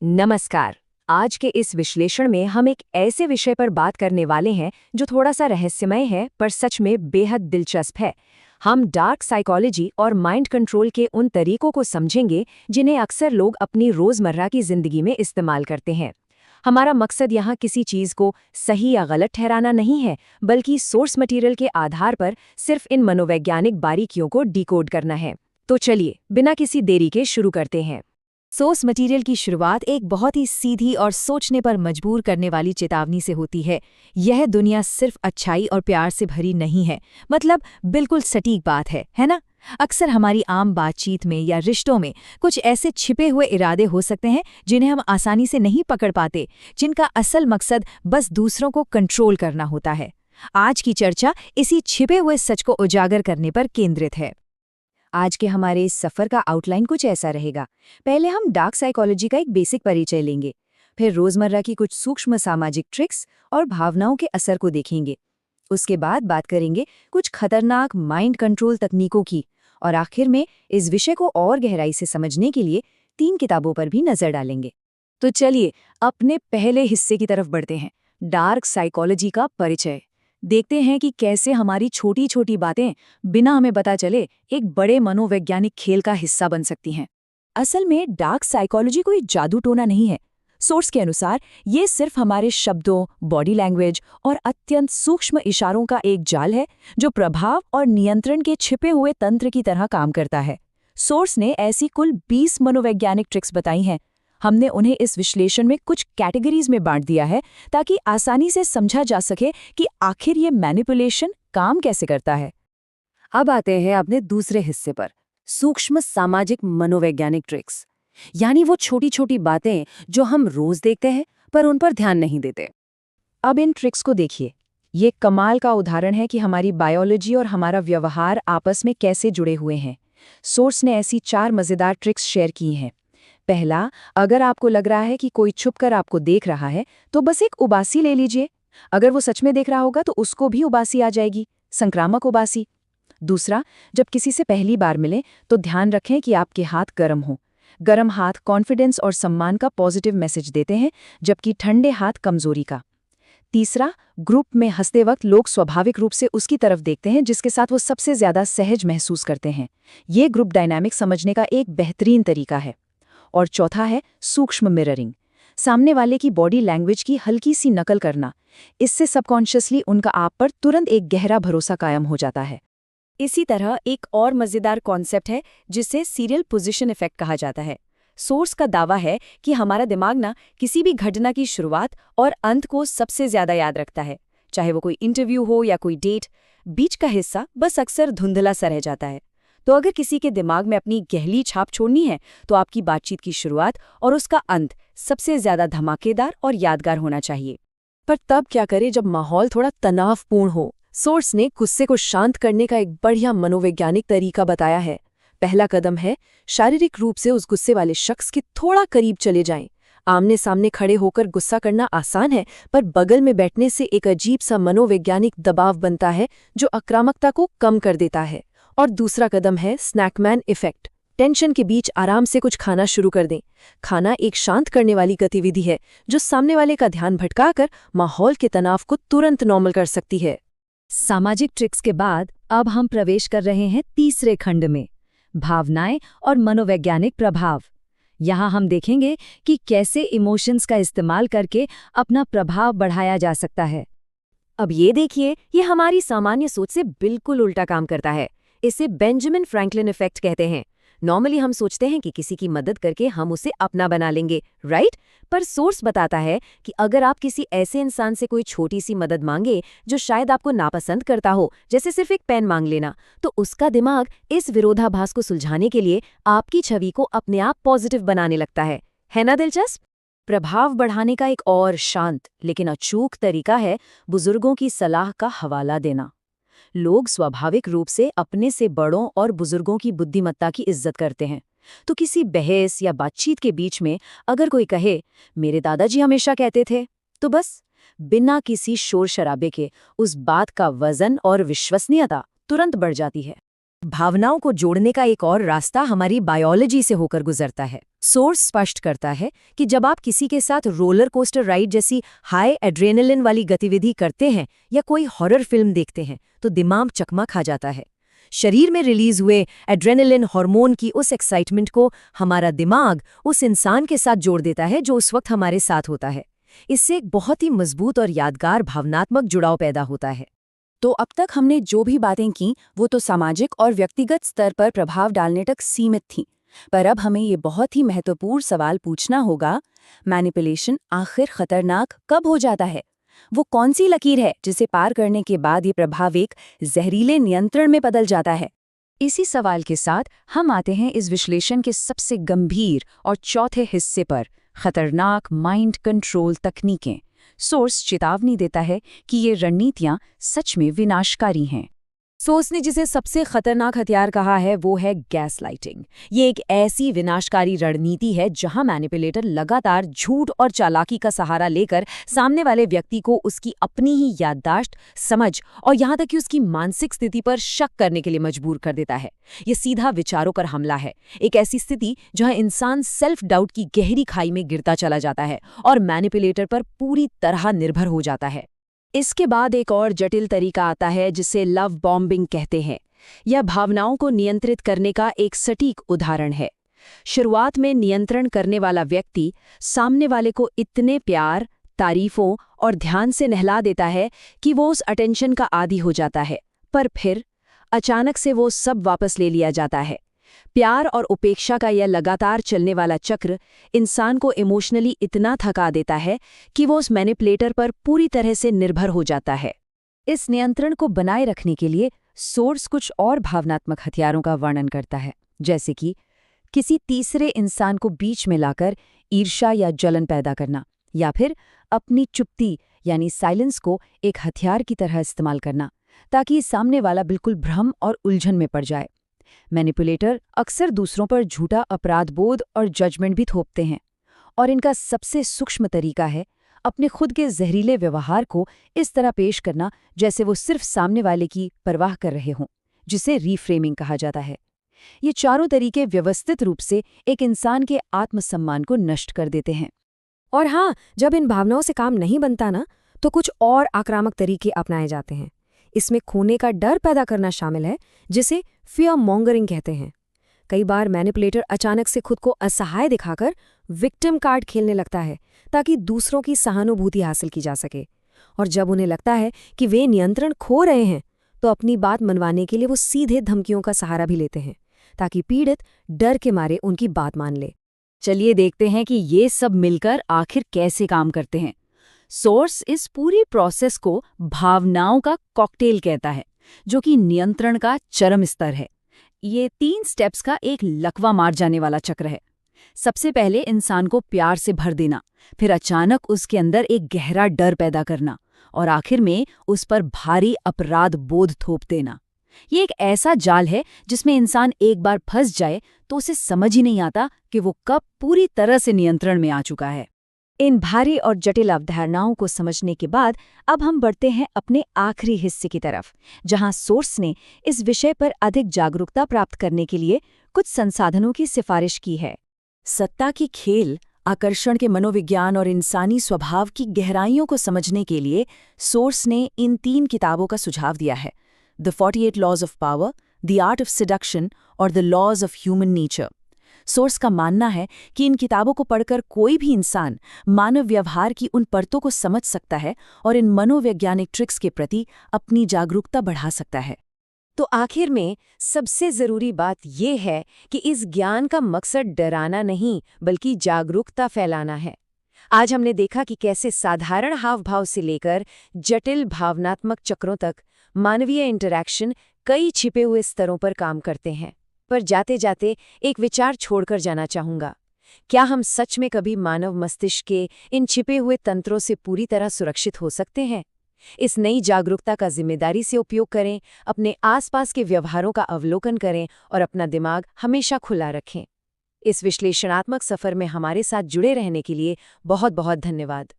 नमस्कार। आज के इस विश्लेषण में हम एक ऐसे विषय पर बात करने वाले हैं जो थोड़ा सा रहस्यमय है पर सच में बेहद दिलचस्प है। हम डार्क साइकोलॉजी और माइंड कंट्रोल के उन तरीकों को समझेंगे जिन्हें अक्सर लोग अपनी रोजमर्रा की जिंदगी में इस्तेमाल करते हैं। हमारा मकसद यहाँ किसी चीज को सही या गलत ठहराना नहीं है, बल्कि सोर्स मटेरियल के आधार पर सिर्फ इन मनोवैज्ञानिक बारीकियों को डिकोड करना है। तो चलिए बिना किसी देरी के शुरू करते हैं। सोर्स मटेरियल की शुरुआत एक बहुत ही सीधी और सोचने पर मजबूर करने वाली चेतावनी से होती है। यह दुनिया सिर्फ अच्छाई और प्यार से भरी नहीं है, मतलब बिल्कुल सटीक बात है ना? अक्सर हमारी आम बातचीत में या रिश्तों में कुछ ऐसे छिपे हुए इरादे हो सकते हैं जिन्हें हम आसानी से नहीं पकड़ पाते, जिनका असल मकसद बस दूसरों को कंट्रोल करना होता है। आज की चर्चा इसी छिपे हुए सच को उजागर करने पर केंद्रित है। आज के हमारे इस सफ़र का आउटलाइन कुछ ऐसा रहेगा। पहले हम डार्क साइकोलॉजी का एक बेसिक परिचय लेंगे, फिर रोज़मर्रा की कुछ सूक्ष्म सामाजिक ट्रिक्स और भावनाओं के असर को देखेंगे। उसके बाद बात करेंगे कुछ खतरनाक माइंड कंट्रोल तकनीकों की, और आखिर में इस विषय को और गहराई से समझने के लिए 3 किताबों पर भी नज़र डालेंगे। तो चलिए अपने पहले हिस्से की तरफ बढ़ते हैं, डार्क साइकोलॉजी का परिचय। देखते हैं कि कैसे हमारी छोटी छोटी बातें बिना हमें पता चले एक बड़े मनोवैज्ञानिक खेल का हिस्सा बन सकती हैं। असल में डार्क साइकोलॉजी कोई जादू टोना नहीं है। सोर्स के अनुसार ये सिर्फ हमारे शब्दों, बॉडी लैंग्वेज और अत्यंत सूक्ष्म इशारों का एक जाल है जो प्रभाव और नियंत्रण के छिपे हुए तंत्र की तरह काम करता है। सोर्स ने ऐसी कुल 20 मनोवैज्ञानिक ट्रिक्स बताई हैं। हमने उन्हें इस विश्लेषण में कुछ कैटेगरीज में बांट दिया है ताकि आसानी से समझा जा सके कि आखिर ये मैनिपुलेशन काम कैसे करता है। अब आते हैं अपने दूसरे हिस्से पर, सूक्ष्म सामाजिक मनोवैज्ञानिक ट्रिक्स, यानी वो छोटी छोटी बातें जो हम रोज देखते हैं पर उन पर ध्यान नहीं देते। अब इन ट्रिक्स को देखिए। ये कमाल का उदाहरण है कि हमारी बायोलॉजी और हमारा व्यवहार आपस में कैसे जुड़े हुए हैं। सोर्स ने ऐसी 4 मजेदार ट्रिक्स शेयर की हैं। पहला, अगर आपको लग रहा है कि कोई छुपकर आपको देख रहा है तो बस एक उबासी ले लीजिए। अगर वो सच में देख रहा होगा तो उसको भी उबासी आ जाएगी, संक्रामक उबासी। दूसरा, जब किसी से पहली बार मिले तो ध्यान रखें कि आपके हाथ गर्म हों। गर्म हाथ कॉन्फिडेंस और सम्मान का पॉजिटिव मैसेज देते हैं, जबकि ठंडे हाथ कमजोरी का। तीसरा, ग्रुप में हंसते वक्त लोग स्वाभाविक रूप से उसकी तरफ देखते हैं जिसके साथ वो सबसे ज्यादा सहज महसूस करते हैं। ये ग्रुप डायनामिक समझने का एक बेहतरीन तरीका है। और चौथा है सूक्ष्म मिररिंग, सामने वाले की बॉडी लैंग्वेज की हल्की सी नकल करना। इससे सबकॉन्शियसली उनका आप पर तुरंत एक गहरा भरोसा कायम हो जाता है। इसी तरह एक और मजेदार कॉन्सेप्ट है जिसे सीरियल पोजीशन इफेक्ट कहा जाता है। सोर्स का दावा है कि हमारा दिमाग ना किसी भी घटना की शुरुआत और अंत को सबसे ज्यादा याद रखता है, चाहे वो कोई इंटरव्यू हो या कोई डेट। बीच का हिस्सा बस अक्सर धुंधला सा रह जाता है। तो अगर किसी के दिमाग में अपनी गहरी छाप छोड़नी है तो आपकी बातचीत की शुरुआत और उसका अंत सबसे ज्यादा धमाकेदार और यादगार होना चाहिए। पर तब क्या करें जब माहौल थोड़ा तनावपूर्ण हो? सोर्स ने गुस्से को शांत करने का एक बढ़िया मनोवैज्ञानिक तरीका बताया है। पहला कदम है शारीरिक रूप से उस गुस्से वाले शख्स के थोड़ा करीब चले जाएं। आमने सामने खड़े होकर गुस्सा करना आसान है, पर बगल में बैठने से एक अजीब सा मनोवैज्ञानिक दबाव बनता है जो आक्रामकता को कम कर देता है। और दूसरा कदम है स्नैकमैन इफेक्ट। टेंशन के बीच आराम से कुछ खाना शुरू कर दें। खाना एक शांत करने वाली गतिविधि है जो सामने वाले का ध्यान भटकाकर माहौल के तनाव को तुरंत नॉर्मल कर सकती है। सामाजिक ट्रिक्स के बाद अब हम प्रवेश कर रहे हैं तीसरे खंड में, भावनाएं और मनोवैज्ञानिक प्रभाव। यहाँ हम देखेंगे कि कैसे इमोशंस का इस्तेमाल करके अपना प्रभाव बढ़ाया जा सकता है। अब ये देखिए, ये हमारी सामान्य सोच से बिल्कुल उल्टा काम करता है। इसे बेंजामिन फ्रैंकलिन इफेक्ट कहते हैं। नॉर्मली हम सोचते हैं कि किसी की मदद करके हम उसे अपना बना लेंगे, राइट? पर सोर्स बताता है कि अगर आप किसी ऐसे इंसान से कोई छोटी सी मदद मांगे जो शायद आपको नापसंद करता हो, जैसे सिर्फ एक पेन मांग लेना, तो उसका दिमाग इस विरोधाभास को सुलझाने के लिए आपकी छवि को अपने आप पॉजिटिव बनाने लगता है ना दिलचस्प? प्रभाव बढ़ाने का एक और शांत लेकिन अचूक तरीका है बुजुर्गों की सलाह का हवाला देना। लोग स्वाभाविक रूप से अपने से बड़ों और बुजुर्गों की बुद्धिमत्ता की इज्जत करते हैं। तो किसी बहस या बातचीत के बीच में अगर कोई कहे, मेरे दादाजी हमेशा कहते थे, तो बस बिना किसी शोर शराबे के उस बात का वजन और विश्वसनीयता तुरंत बढ़ जाती है। भावनाओं को जोड़ने का एक और रास्ता हमारी बायोलॉजी से होकर गुजरता है। सोर्स स्पष्ट करता है कि जब आप किसी के साथ रोलर कोस्टर राइड जैसी हाई एड्रेनलिन वाली गतिविधि करते हैं या कोई हॉरर फिल्म देखते हैं तो दिमाग चकमा खा जाता है। शरीर में रिलीज हुए एड्रेनलिन हार्मोन की उस एक्साइटमेंट को हमारा दिमाग उस इंसान के साथ जोड़ देता है जो उस वक्त हमारे साथ होता है। इससे एक बहुत ही मजबूत और यादगार भावनात्मक जुड़ाव पैदा होता है। तो अब तक हमने जो भी बातें की वो तो सामाजिक और व्यक्तिगत स्तर पर प्रभाव डालने तक सीमित थीं, पर अब हमें ये बहुत ही महत्वपूर्ण सवाल पूछना होगा, मैनिपुलेशन आखिर खतरनाक कब हो जाता है? वो कौन सी लकीर है जिसे पार करने के बाद ये प्रभाव एक जहरीले नियंत्रण में बदल जाता है? इसी सवाल के साथ हम आते हैं इस विश्लेषण के सबसे गंभीर और चौथे हिस्से पर, खतरनाक माइंड कंट्रोल तकनीकें। सोर्स चेतावनी देता है कि ये रणनीतियां सच में विनाशकारी हैं। सोर्स ने जिसे सबसे खतरनाक हथियार कहा है वो है गैसलाइटिंग। ये एक ऐसी विनाशकारी रणनीति है जहां मैनिपुलेटर लगातार झूठ और चालाकी का सहारा लेकर सामने वाले व्यक्ति को उसकी अपनी ही याददाश्त, समझ और यहां तक कि उसकी मानसिक स्थिति पर शक करने के लिए मजबूर कर देता है। ये सीधा विचारों पर हमला है, एक ऐसी स्थिति जहां इंसान सेल्फ डाउट की गहरी खाई में गिरता चला जाता है और मैनिपुलेटर पर पूरी तरह निर्भर हो जाता है। इसके बाद एक और जटिल तरीका आता है जिसे लव बॉम्बिंग कहते हैं। यह भावनाओं को नियंत्रित करने का एक सटीक उदाहरण है। शुरुआत में नियंत्रण करने वाला व्यक्ति सामने वाले को इतने प्यार, तारीफों और ध्यान से नहला देता है कि वो उस अटेंशन का आदी हो जाता है, पर फिर अचानक से वो सब वापस ले लिया जाता है। प्यार और उपेक्षा का यह लगातार चलने वाला चक्र इंसान को इमोशनली इतना थका देता है कि वो उस मैनिपुलेटर पर पूरी तरह से निर्भर हो जाता है। इस नियंत्रण को बनाए रखने के लिए सोर्स कुछ और भावनात्मक हथियारों का वर्णन करता है, जैसे कि किसी तीसरे इंसान को बीच में लाकर ईर्ष्या या जलन पैदा करना, या फिर अपनी चुप्पी यानी साइलेंस को एक हथियार की तरह इस्तेमाल करना, ताकि सामने वाला बिल्कुल भ्रम और उलझन में पड़ जाए। मैनिपुलेटर अक्सर दूसरों पर झूठा अपराधबोध और जजमेंट भी थोपते हैं, और इनका सबसे सूक्ष्म तरीका है अपने खुद के जहरीले व्यवहार को इस तरह पेश करना जैसे वो सिर्फ सामने वाले की परवाह कर रहे हों, जिसे रीफ्रेमिंग कहा जाता है। ये चारों तरीके व्यवस्थित रूप से एक इंसान के आत्मसम्मान को नष्ट कर देते हैं। और हाँ, जब इन भावनाओं से काम नहीं बनता ना, तो कुछ और आक्रामक तरीके अपनाए जाते हैं। इसमें खोने का डर पैदा करना शामिल है, जिसे फियर मॉन्गरिंग कहते हैं। कई बार मैनिपुलेटर अचानक से खुद को असहाय दिखाकर विक्टिम कार्ड खेलने लगता है, ताकि दूसरों की सहानुभूति हासिल की जा सके। और जब उन्हें लगता है कि वे नियंत्रण खो रहे हैं, तो अपनी बात मनवाने के लिए वो सीधे धमकियों का सहारा भी लेते हैं, ताकि पीड़ित डर के मारे उनकी बात मान ले। चलिए देखते हैं कि ये सब मिलकर आखिर कैसे काम करते हैं। सोर्स इस पूरी प्रोसेस को भावनाओं का कॉकटेल कहता है, जो कि नियंत्रण का चरम स्तर है। ये 3 स्टेप्स का एक लकवा मार जाने वाला चक्र है। सबसे पहले इंसान को प्यार से भर देना, फिर अचानक उसके अंदर एक गहरा डर पैदा करना, और आखिर में उस पर भारी अपराध बोध थोप देना। ये एक ऐसा जाल है जिसमें इंसान एक बार फंस जाए तो उसे समझ ही नहीं आता कि वो कब पूरी तरह से नियंत्रण में आ चुका है। इन भारी और जटिल अवधारणाओं को समझने के बाद अब हम बढ़ते हैं अपने आखिरी हिस्से की तरफ, जहां सोर्स ने इस विषय पर अधिक जागरूकता प्राप्त करने के लिए कुछ संसाधनों की सिफारिश की है। सत्ता की खेल, आकर्षण के मनोविज्ञान और इंसानी स्वभाव की गहराइयों को समझने के लिए सोर्स ने इन 3 किताबों का सुझाव दिया है: the 48 laws of power, the art of seduction और the laws of human nature. Source का मानना है कि इन किताबों को पढ़कर कोई भी इंसान मानव व्यवहार की उन परतों को समझ सकता है और इन मनोवैज्ञानिक ट्रिक्स के प्रति अपनी जागरूकता बढ़ा सकता है। तो आखिर में सबसे जरूरी बात यह है कि इस ज्ञान का मकसद डराना नहीं, बल्कि जागरूकता फैलाना है। आज हमने देखा कि कैसे साधारण हाव-भाव से लेकर जटिल भावनात्मक चक्रों तक मानवीय इंटरैक्शन कई छिपे हुए स्तरों पर काम करते हैं। पर जाते जाते एक विचार छोड़कर जाना चाहूंगा। क्या हम सच में कभी मानव मस्तिष्क के इन छिपे हुए तंत्रों से पूरी तरह सुरक्षित हो सकते हैं? इस नई जागरूकता का जिम्मेदारी से उपयोग करें, अपने आसपास के व्यवहारों का अवलोकन करें और अपना दिमाग हमेशा खुला रखें। इस विश्लेषणात्मक सफर में हमारे साथ जुड़े रहने के लिए बहुत बहुत धन्यवाद।